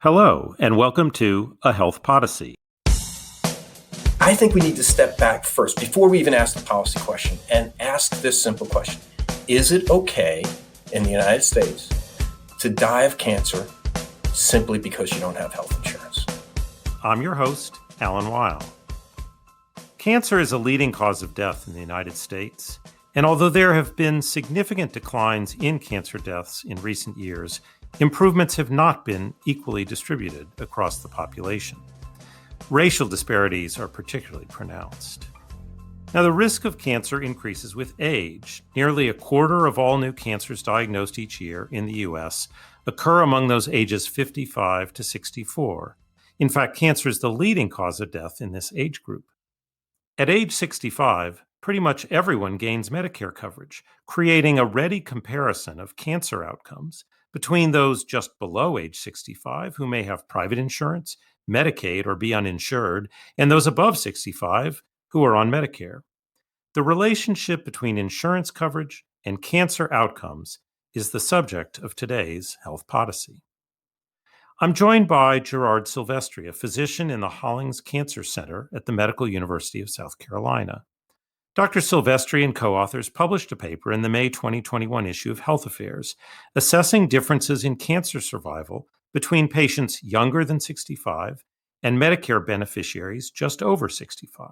Hello, and welcome to a Health Podyssey. I think we need to step back first before we even ask the policy question and ask this simple question. Is it okay in the United States to die of cancer simply because you don't have health insurance? I'm your host, Alan Weil. Cancer is a leading cause of death in the United States, and although there have been significant declines in cancer deaths in recent years, improvements have not been equally distributed across the population. Racial disparities are particularly pronounced. Now, the risk of cancer increases with age. Nearly a quarter of all new cancers diagnosed each year in the U.S. occur among those ages 55 to 64. In fact, cancer is the leading cause of death in this age group. At age 65, pretty much everyone gains Medicare coverage, creating a ready comparison of cancer outcomes between those just below age 65 who may have private insurance, Medicaid, or be uninsured, and those above 65 who are on Medicare. The relationship between insurance coverage and cancer outcomes is the subject of today's Health Podyssey. I'm joined by Gerard Silvestri, a physician in the Hollings Cancer Center at the Medical University of South Carolina. Dr. Silvestri and co-authors published a paper in the May 2021 issue of Health Affairs assessing differences in cancer survival between patients younger than 65 and Medicare beneficiaries just over 65.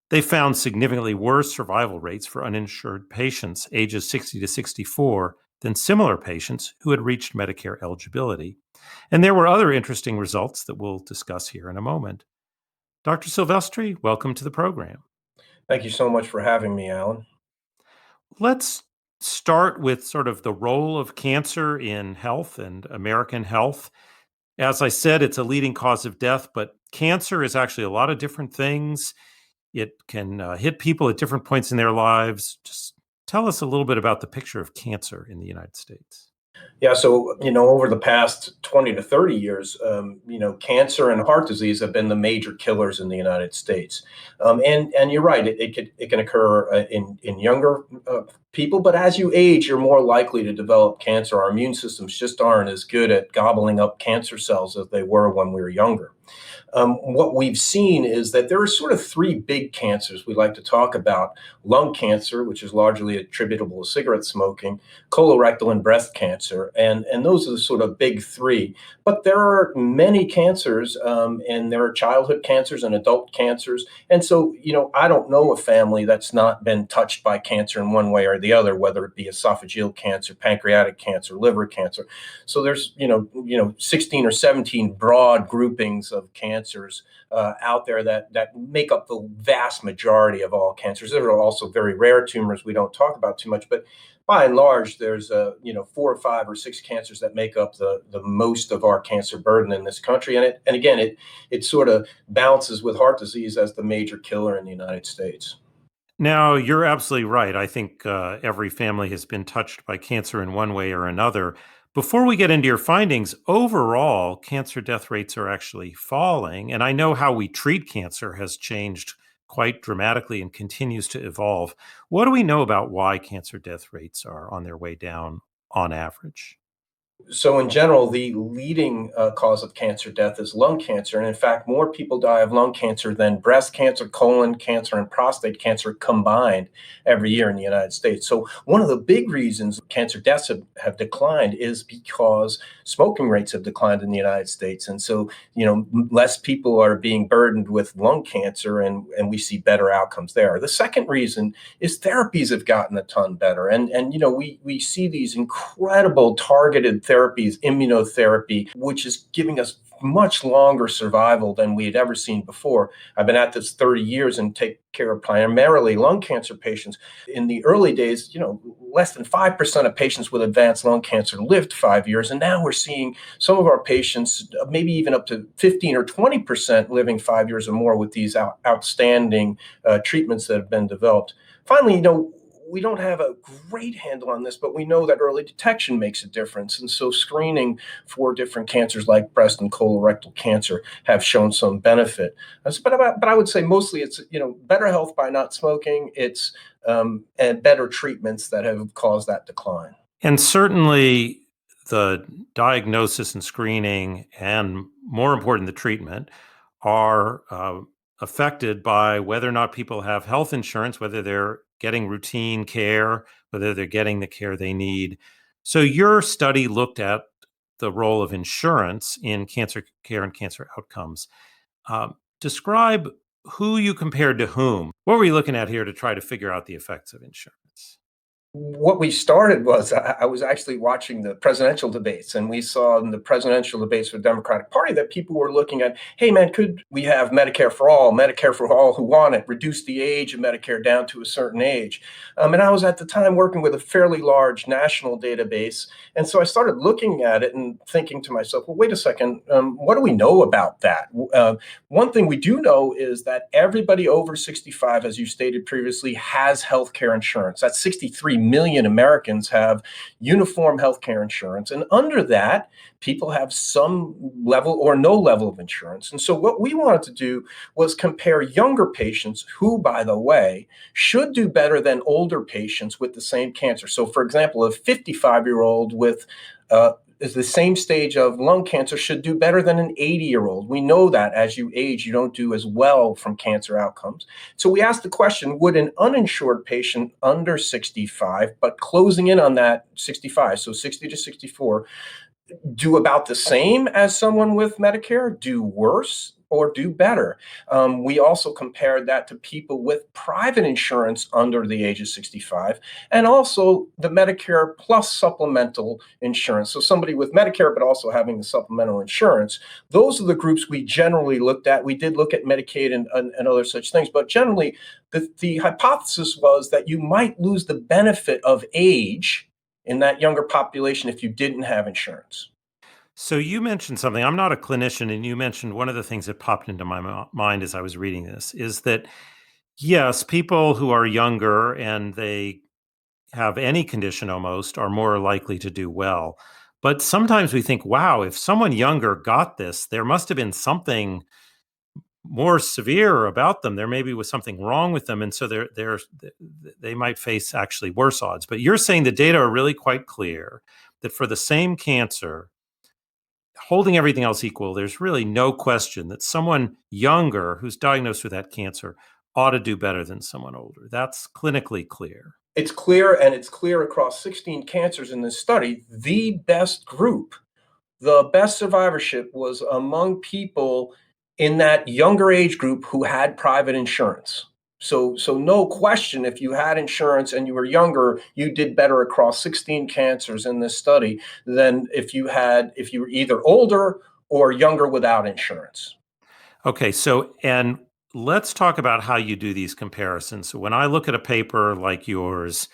They found significantly worse survival rates for uninsured patients ages 60 to 64 than similar patients who had reached Medicare eligibility. And there were other interesting results that we'll discuss here in a moment. Dr. Silvestri, welcome to the program. Thank you so much for having me, Alan. Let's start with sort of the role of cancer in health and American health. As I said, it's a leading cause of death, but cancer is actually a lot of different things. It can hit people at different points in their lives. Just tell us a little bit about the picture of cancer in the United States. Yeah, so, over the past 20 to 30 years, cancer and heart disease have been the major killers in the United States. And you're right, it can occur in younger people, but as you age, you're more likely to develop cancer. Our immune systems just aren't as good at gobbling up cancer cells as they were when we were younger. What we've seen is that there are sort of three big cancers we like to talk about: lung cancer, which is largely attributable to cigarette smoking, colorectal and breast cancer. And those are the sort of big three. But there are many cancers, and there are childhood cancers and adult cancers. And so, I don't know a family that's not been touched by cancer in one way or the other, whether it be esophageal cancer, pancreatic cancer, liver cancer. So there's, 16 or 17 broad groupings of cancers out there that make up the vast majority of all cancers. There are also very rare tumors we don't talk about too much, but by and large, there's 4 or 5 or 6 cancers that make up the most of our cancer burden in this country. And again, it sort of balances with heart disease as the major killer in the United States. Now, you're absolutely right. I think every family has been touched by cancer in one way or another. Before we get into your findings, overall, cancer death rates are actually falling. And I know how we treat cancer has changed quite dramatically and continues to evolve. What do we know about why cancer death rates are on their way down on average? So in general, the leading cause of cancer death is lung cancer. And in fact, more people die of lung cancer than breast cancer, colon cancer, and prostate cancer combined every year in the United States. So one of the big reasons cancer deaths have declined is because smoking rates have declined in the United States. And so, less people are being burdened with lung cancer, and we see better outcomes there. The second reason is therapies have gotten a ton better. And we see these incredible targeted therapies, immunotherapy, which is giving us much longer survival than we had ever seen before. I've been at this 30 years and take care of primarily lung cancer patients. In the early days, less than 5% of patients with advanced lung cancer lived 5 years. And now we're seeing some of our patients, maybe even up to 15 or 20% living 5 years or more with these outstanding treatments that have been developed. Finally, we don't have a great handle on this, but we know that early detection makes a difference. And so screening for different cancers like breast and colorectal cancer have shown some benefit. But I would say mostly it's, better health by not smoking. It's and better treatments that have caused that decline. And certainly the diagnosis and screening, and more important, the treatment, are affected by whether or not people have health insurance, whether they're getting routine care, whether they're getting the care they need. So your study looked at the role of insurance in cancer care and cancer outcomes. Describe who you compared to whom. What were you looking at here to try to figure out the effects of insurance? What we started was I was actually watching the presidential debates, and we saw in the presidential debates for the Democratic Party that people were looking at, hey, man, could we have Medicare for all who want it, reduce the age of Medicare down to a certain age? And I was at the time working with a fairly large national database. And so I started looking at it and thinking to myself, well, wait a second, what do we know about that? One thing we do know is that everybody over 65, as you stated previously, has health care insurance. That's 63 million Americans have uniform health care insurance. And under that, people have some level or no level of insurance. And so what we wanted to do was compare younger patients who, by the way, should do better than older patients with the same cancer. So, for example, a 55-year-old with is the same stage of lung cancer should do better than an 80-year-old. We know that as you age, you don't do as well from cancer outcomes. So we asked the question, would an uninsured patient under 65, but closing in on that 65, so 60 to 64, do about the same as someone with Medicare, do worse, or do better? We also compared that to people with private insurance under the age of 65, and also the Medicare plus supplemental insurance. So somebody with Medicare, but also having the supplemental insurance. Those are the groups we generally looked at. We did look at Medicaid and other such things, but generally the hypothesis was that you might lose the benefit of age in that younger population if you didn't have insurance. So you mentioned something. I'm not a clinician, and you mentioned one of the things that popped into my mind as I was reading this is that, yes, people who are younger and they have any condition almost are more likely to do well. But sometimes we think, wow, if someone younger got this, there must have been something more severe about them. There maybe was something wrong with them. And so they might face actually worse odds. But you're saying the data are really quite clear that for the same cancer, holding everything else equal, there's really no question that someone younger who's diagnosed with that cancer ought to do better than someone older. That's clinically clear. It's clear, and it's clear across 16 cancers in this study. The best group, the best survivorship was among people in that younger age group who had private insurance. So no question, if you had insurance and you were younger, you did better across 16 cancers in this study than if you were either older or younger without insurance. Okay, and let's talk about how you do these comparisons. So when I look at a paper like yours,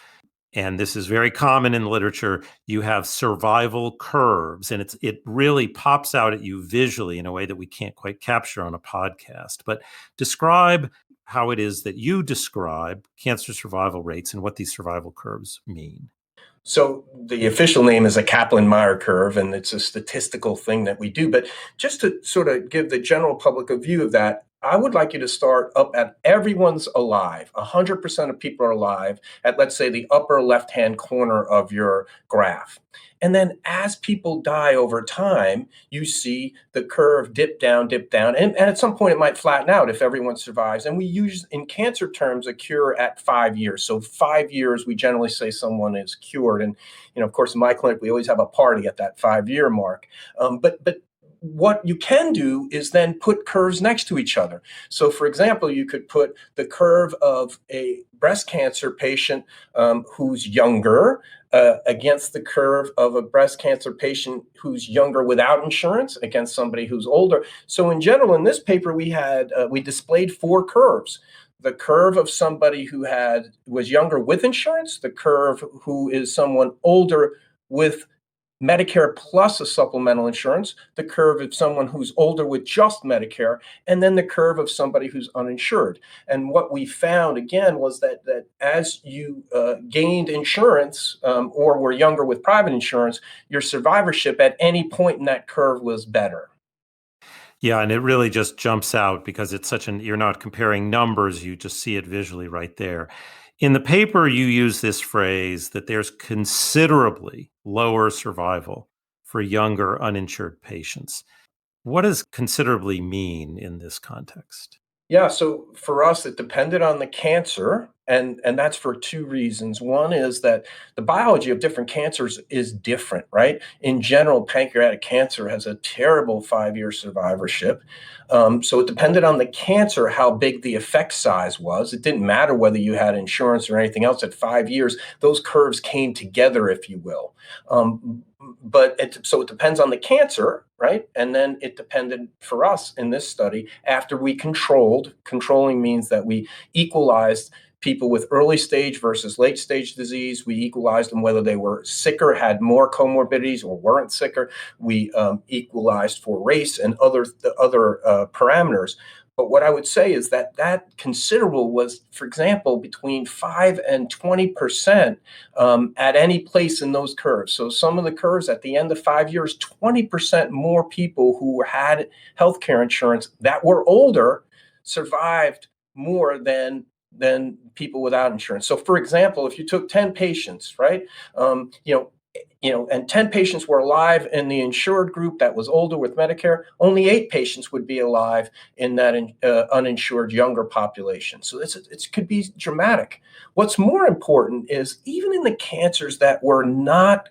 and this is very common in the literature, you have survival curves, and it really pops out at you visually in a way that we can't quite capture on a podcast. But describe how it is that you describe cancer survival rates and what these survival curves mean. So the official name is a Kaplan-Meier curve, and it's a statistical thing that we do. But just to sort of give the general public a view of that, I would like you to start up at everyone's alive. 100% of people are alive at, let's say, the upper left-hand corner of your graph. And then as people die over time, you see the curve dip down. And at some point, it might flatten out if everyone survives. And we use, in cancer terms, a cure at 5 years. So 5 years, we generally say someone is cured. And, of course, in my clinic, we always have a party at that 5-year mark. But what you can do is then put curves next to each other. So, for example, you could put the curve of a breast cancer patient who's younger against the curve of a breast cancer patient who's younger without insurance against somebody who's older. So in general, in this paper, we displayed 4 curves. The curve of somebody who was younger with insurance, the curve who is someone older with Medicare plus a supplemental insurance, the curve of someone who's older with just Medicare, and then the curve of somebody who's uninsured. And what we found, again, was that as you gained insurance or were younger with private insurance, your survivorship at any point in that curve was better. Yeah, and it really just jumps out because it's you're not comparing numbers, you just see it visually right there. In the paper, you use this phrase that there's considerably lower survival for younger uninsured patients. What does considerably mean in this context? Yeah, so for us, it depended on the cancer, and that's for two reasons. One is that the biology of different cancers is different, right? In general, pancreatic cancer has a terrible 5-year survivorship. So it depended on the cancer how big the effect size was. It didn't matter whether you had insurance or anything else. At 5 years, those curves came together, if you will. So it depends on the cancer, right? And then it depended for us in this study after we controlling means that we equalized people with early stage versus late stage disease. We equalized them whether they were sicker, had more comorbidities, or weren't sicker. We equalized for race and other parameters. But what I would say is that considerable was, for example, between 5 and 20% at any place in those curves. So some of the curves at the end of 5 years, 20% more people who had healthcare insurance that were older survived more than people without insurance. So, for example, if you took 10 patients, right, and 10 patients were alive in the insured group that was older with Medicare, only 8 patients would be alive in that uninsured younger population. So it could be dramatic. What's more important is even in the cancers that were not,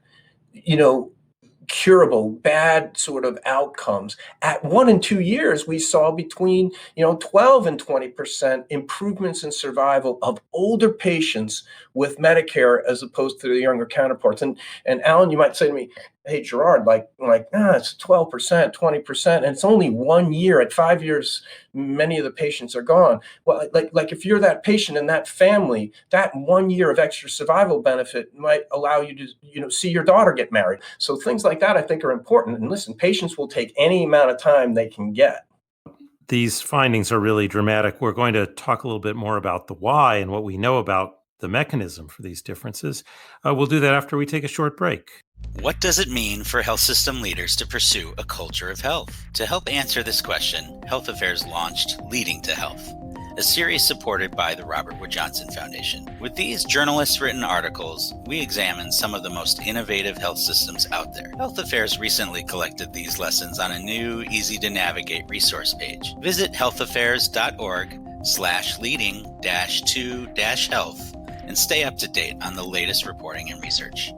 curable, bad sort of outcomes. At 1 and 2 years, we saw between 12 and 20% improvements in survival of older patients with Medicare as opposed to the younger counterparts. And Alan, you might say to me, "Hey, Gerard, it's 12%, 20%, and it's only 1 year. At 5 years, many of the patients are gone." Well, like if you're that patient in that family, that 1 year of extra survival benefit might allow you to, see your daughter get married. So things like that, I think, are important. And listen, patients will take any amount of time they can get. These findings are really dramatic. We're going to talk a little bit more about the why and what we know about the mechanism for these differences. We'll do that after we take a short break. What does it mean for health system leaders to pursue a culture of health? To help answer this question, Health Affairs launched Leading to Health, a series supported by the Robert Wood Johnson Foundation. With these journalist-written articles, we examine some of the most innovative health systems out there. Health Affairs recently collected these lessons on a new, easy-to-navigate resource page. Visit healthafairs.org/leading-to-health and stay up to date on the latest reporting and research.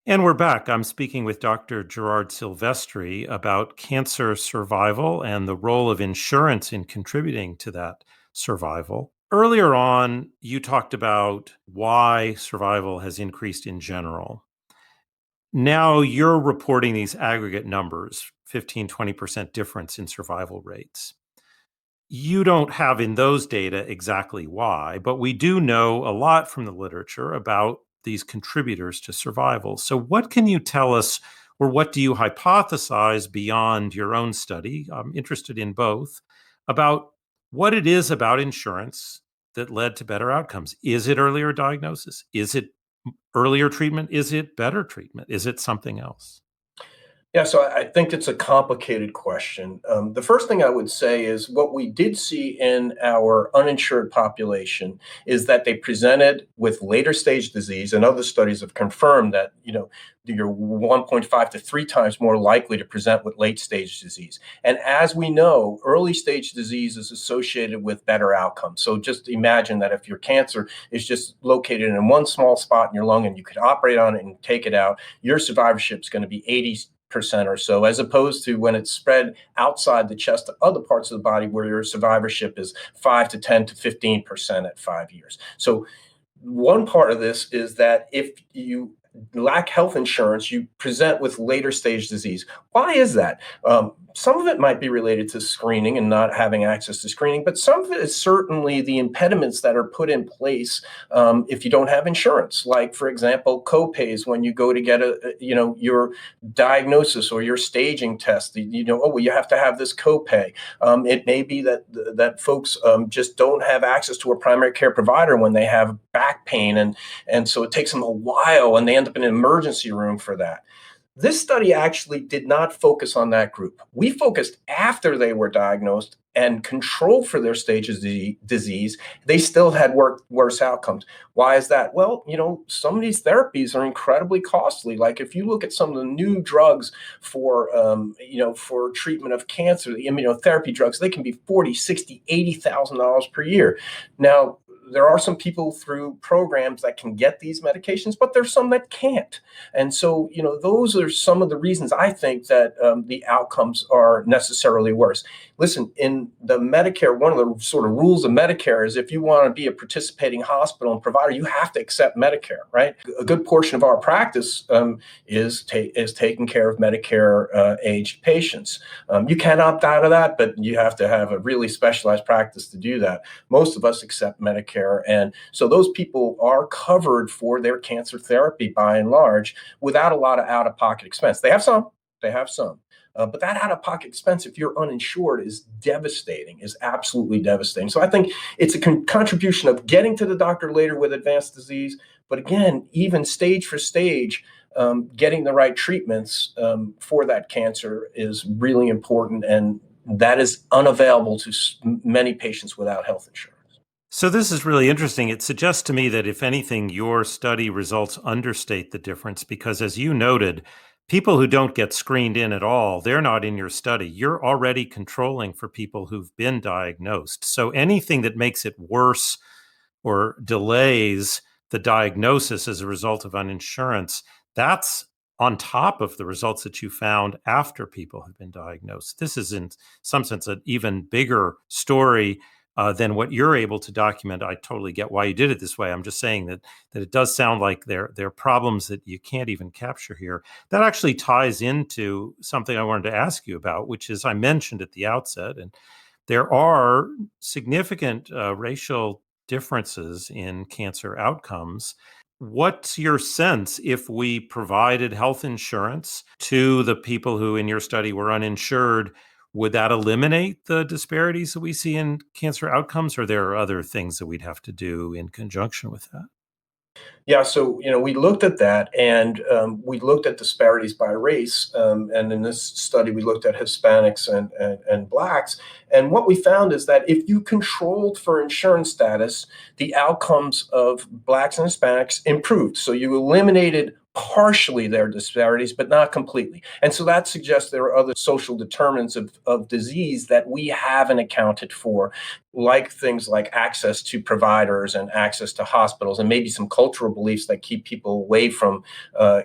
And we're back. I'm speaking with Dr. Gerard Silvestri about cancer survival and the role of insurance in contributing to that survival. Earlier on, you talked about why survival has increased in general. Now you're reporting these aggregate numbers, 15, 20% difference in survival rates. You don't have in those data exactly why, but we do know a lot from the literature about these contributors to survival. So what can you tell us, or what do you hypothesize beyond your own study? I'm interested in both, about what it is about insurance that led to better outcomes. Is it earlier diagnosis? Is it earlier treatment? Is it better treatment? Is it something else? Yeah, so I think it's a complicated question. The first thing I would say is what we did see in our uninsured population is that they presented with later stage disease, and other studies have confirmed that you're 1.5 to 3 times more likely to present with late stage disease. And as we know, early stage disease is associated with better outcomes. So just imagine that if your cancer is just located in one small spot in your lung and you could operate on it and take it out, your survivorship is going to be 80% or so, as opposed to when it's spread outside the chest to other parts of the body where your survivorship is 5 to 10 to 15% at 5 years. So one part of this is that if you lack health insurance, you present with later stage disease. Why is that? Some of it might be related to screening and not having access to screening, but some of it is certainly the impediments that are put in place if you don't have insurance. Like, for example, co-pays when you go to get your diagnosis or your staging test. You have to have this copay. It may be that folks just don't have access to a primary care provider when they have back pain, and so it takes them a while, and they end up in an emergency room for that. This study actually did not focus on that group. We focused after they were diagnosed and controlled for their stage of disease, they still had worse outcomes. Why is that? Well, some of these therapies are incredibly costly. Like if you look at some of the new drugs for, for treatment of cancer, the immunotherapy drugs, they can be $40,000, $60,000, $80,000 per year. Now, there are some people through programs that can get these medications, but there's some that can't. And so, those are some of the reasons I think that the outcomes are necessarily worse. Listen, in the Medicare, one of the sort of rules of Medicare is if you want to be a participating hospital and provider, you have to accept Medicare, right? A good portion of our practice is taking care of Medicare aged patients. You can opt out of that, but you have to have a really specialized practice to do that. Most of us accept Medicare. And so those people are covered for their cancer therapy by and large without a lot of out-of-pocket expense. They have some. But that out-of-pocket expense, if you're uninsured, is devastating, is absolutely devastating. So I think it's a contribution of getting to the doctor later with advanced disease. But again, even stage for stage, getting the right treatments for that cancer is really important. And that is unavailable to many patients without health insurance. So this is really interesting. It suggests to me that if anything, your study results understate the difference because, as you noted, people who don't get screened in at all, they're not in your study. You're already controlling for people who've been diagnosed. So anything that makes it worse or delays the diagnosis as a result of uninsurance, that's on top of the results that you found after people have been diagnosed. This is in some sense an even bigger story than what you're able to document. I totally get why you did it this way. I'm just saying that it does sound like there are problems that you can't even capture here. That actually ties into something I wanted to ask you about, which is I mentioned at the outset, and there are significant racial differences in cancer outcomes. What's your sense if we provided health insurance to the people who in your study were uninsured? Would that eliminate the disparities that we see in cancer outcomes, or there are other things that we'd have to do in conjunction with that? Yeah, so we looked at that, and we looked at disparities by race, and in this study we looked at Hispanics and Blacks, and what we found is that if you controlled for insurance status, the outcomes of Blacks and Hispanics improved. So you eliminated partially their disparities, but not completely. And so that suggests there are other social determinants of disease that we haven't accounted for, like things like access to providers and access to hospitals, and maybe some cultural beliefs that keep people away from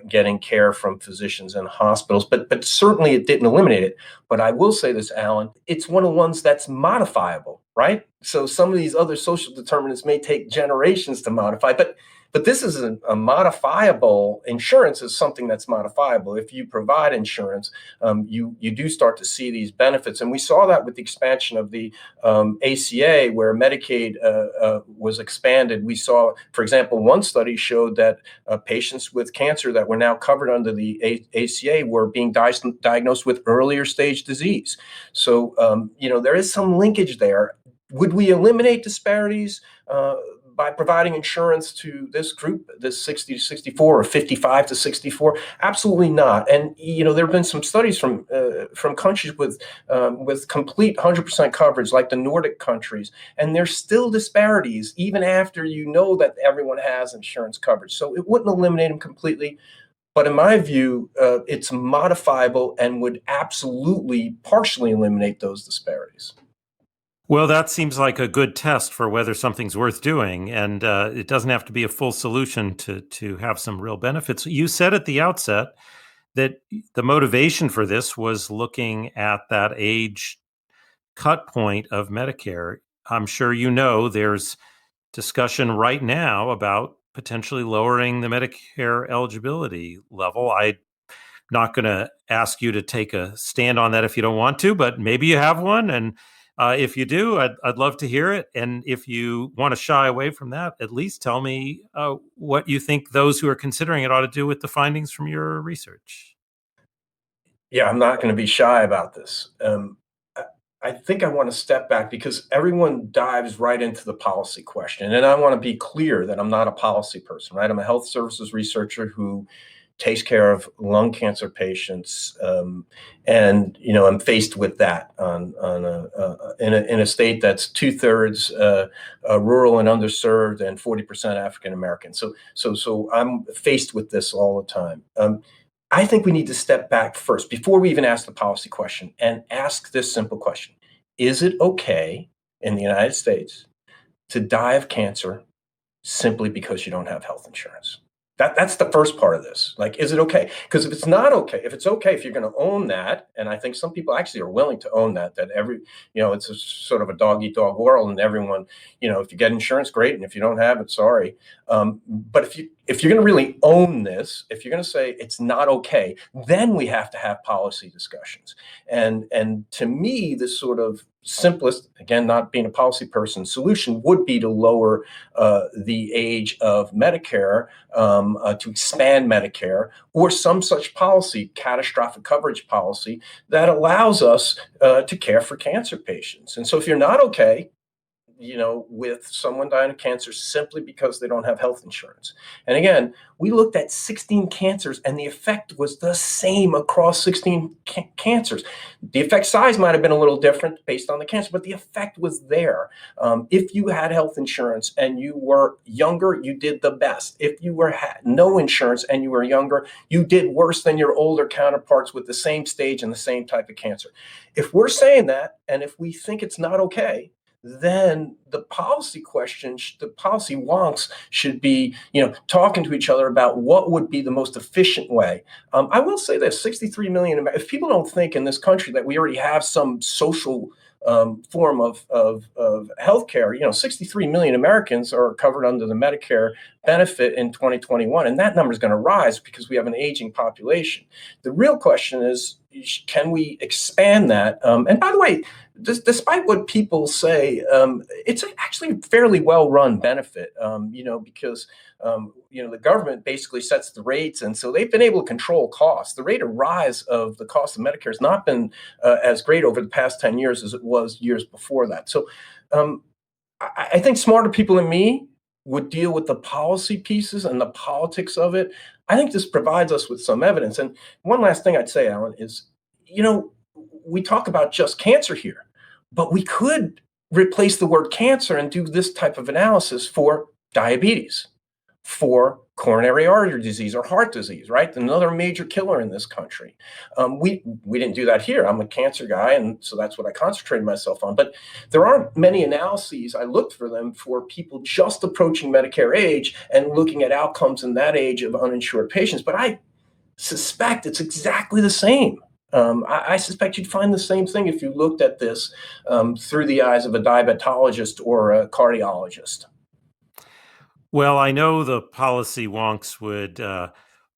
getting care from physicians and hospitals. But certainly it didn't eliminate it. But I will say this, Alan, it's one of the ones that's modifiable, right? So some of these other social determinants may take generations to modify, but this is a modifiable. Insurance is something that's modifiable. If you provide insurance, you do start to see these benefits. And we saw that with the expansion of the ACA, where Medicaid was expanded. We saw, for example, one study showed that patients with cancer that were now covered under the ACA were being diagnosed with earlier stage disease. So, there is some linkage there. Would we eliminate disparities by providing insurance to this group, this 60 to 64 or 55 to 64? Absolutely not. And there have been some studies from countries with complete 100% coverage, like the Nordic countries, and there's still disparities even after that everyone has insurance coverage. So it wouldn't eliminate them completely. But in my view, it's modifiable and would absolutely partially eliminate those disparities. Well, that seems like a good test for whether something's worth doing, and it doesn't have to be a full solution to have some real benefits. You said at the outset that the motivation for this was looking at that age cut point of Medicare. I'm sure there's discussion right now about potentially lowering the Medicare eligibility level. I'm not going to ask you to take a stand on that if you don't want to, but maybe you have one, and if you do, I'd love to hear it. And if you want to shy away from that, at least tell me what you think those who are considering it ought to do with the findings from your research. Yeah, I'm not going to be shy about this. I think I want to step back because everyone dives right into the policy question. And I want to be clear that I'm not a policy person, right? I'm a health services researcher who takes care of lung cancer patients, and I'm faced with that in a state that's 2/3 rural and underserved and 40% African American. So I'm faced with this all the time. I think we need to step back first before we even ask the policy question and ask this simple question: is it okay in the United States to die of cancer simply because you don't have health insurance? That's the first part of this. Like, is it okay? Because if it's not okay, if you're going to own that, and I think some people actually are willing to own that it's a sort of a dog eat dog world, and everyone, if you get insurance, great, and if you don't have it, sorry. But if you're going to really own this, if you're going to say it's not okay, then we have to have policy discussions. And to me, this sort of simplest, again, not being a policy person, solution would be to lower the age of Medicare, to expand Medicare, or some such policy, catastrophic coverage policy, that allows us to care for cancer patients. And so if you're not okay, with someone dying of cancer simply because they don't have health insurance. And again, we looked at 16 cancers and the effect was the same across 16 cancers. The effect size might have been a little different based on the cancer, but the effect was there. If you had health insurance and you were younger, you did the best. If you had no insurance and you were younger, you did worse than your older counterparts with the same stage and the same type of cancer. If we're saying that, and if we think it's not okay, then the policy question, the policy wonks should be, talking to each other about what would be the most efficient way. I will say this: 63 million. If people don't think in this country that we already have some social form of healthcare, 63 million Americans are covered under the Medicare benefit in 2021, and that number is going to rise because we have an aging population. The real question is, can we expand that? And by the way, despite what people say, it's actually a fairly well-run benefit, because the government basically sets the rates, and so they've been able to control costs. The rate of rise of the cost of Medicare has not been as great over the past 10 years as it was years before that. So I think smarter people than me would deal with the policy pieces and the politics of it. I think this provides us with some evidence. And one last thing I'd say, Alan, is, we talk about just cancer here, but we could replace the word cancer and do this type of analysis for diabetes, for coronary artery disease or heart disease, right? Another major killer in this country. We didn't do that here. I'm a cancer guy, and so that's what I concentrated myself on. But there aren't many analyses. I looked for them for people just approaching Medicare age and looking at outcomes in that age of uninsured patients. But I suspect it's exactly the same. I suspect you'd find the same thing if you looked at this through the eyes of a diabetologist or a cardiologist. Well, I know the policy wonks would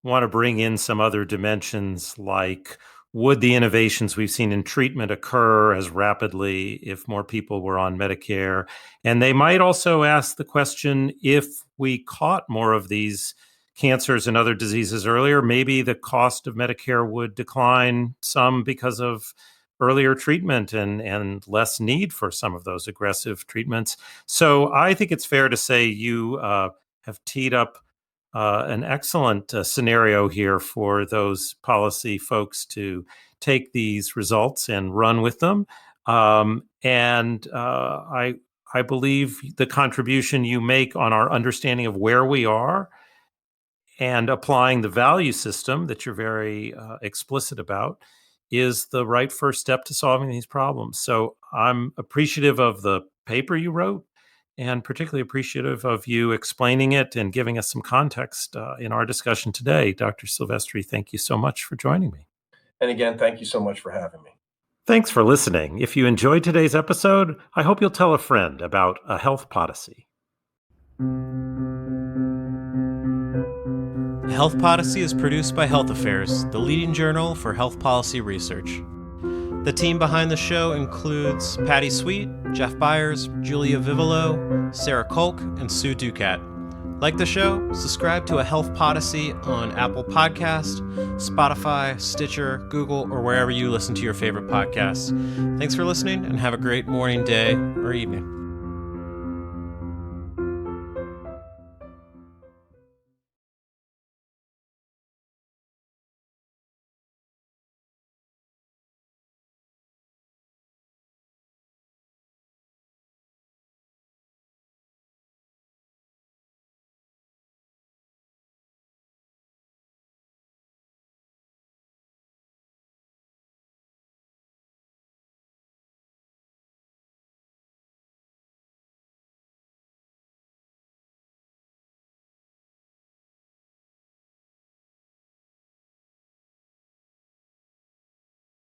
want to bring in some other dimensions, like would the innovations we've seen in treatment occur as rapidly if more people were on Medicare? And they might also ask the question, if we caught more of these cancers and other diseases earlier, maybe the cost of Medicare would decline some because of earlier treatment and less need for some of those aggressive treatments. So I think it's fair to say you have teed up an excellent scenario here for those policy folks to take these results and run with them. And I believe the contribution you make on our understanding of where we are and applying the value system that you're very explicit about is the right first step to solving these problems. So I'm appreciative of the paper you wrote, and particularly appreciative of you explaining it and giving us some context in our discussion today. Dr. Silvestri, thank you so much for joining me. And again, thank you so much for having me. Thanks for listening. If you enjoyed today's episode, I hope you'll tell a friend about a Health Podyssey. Health Podyssey is produced by Health Affairs, the leading journal for health policy research. The team behind the show includes Patty Sweet, Jeff Byers, Julia Vivolo, Sarah Kolk, and Sue Ducat. Like the show? Subscribe to a Health Podyssey on Apple Podcast, Spotify, Stitcher, Google, or wherever you listen to your favorite podcasts. Thanks for listening, and have a great morning, day, or evening.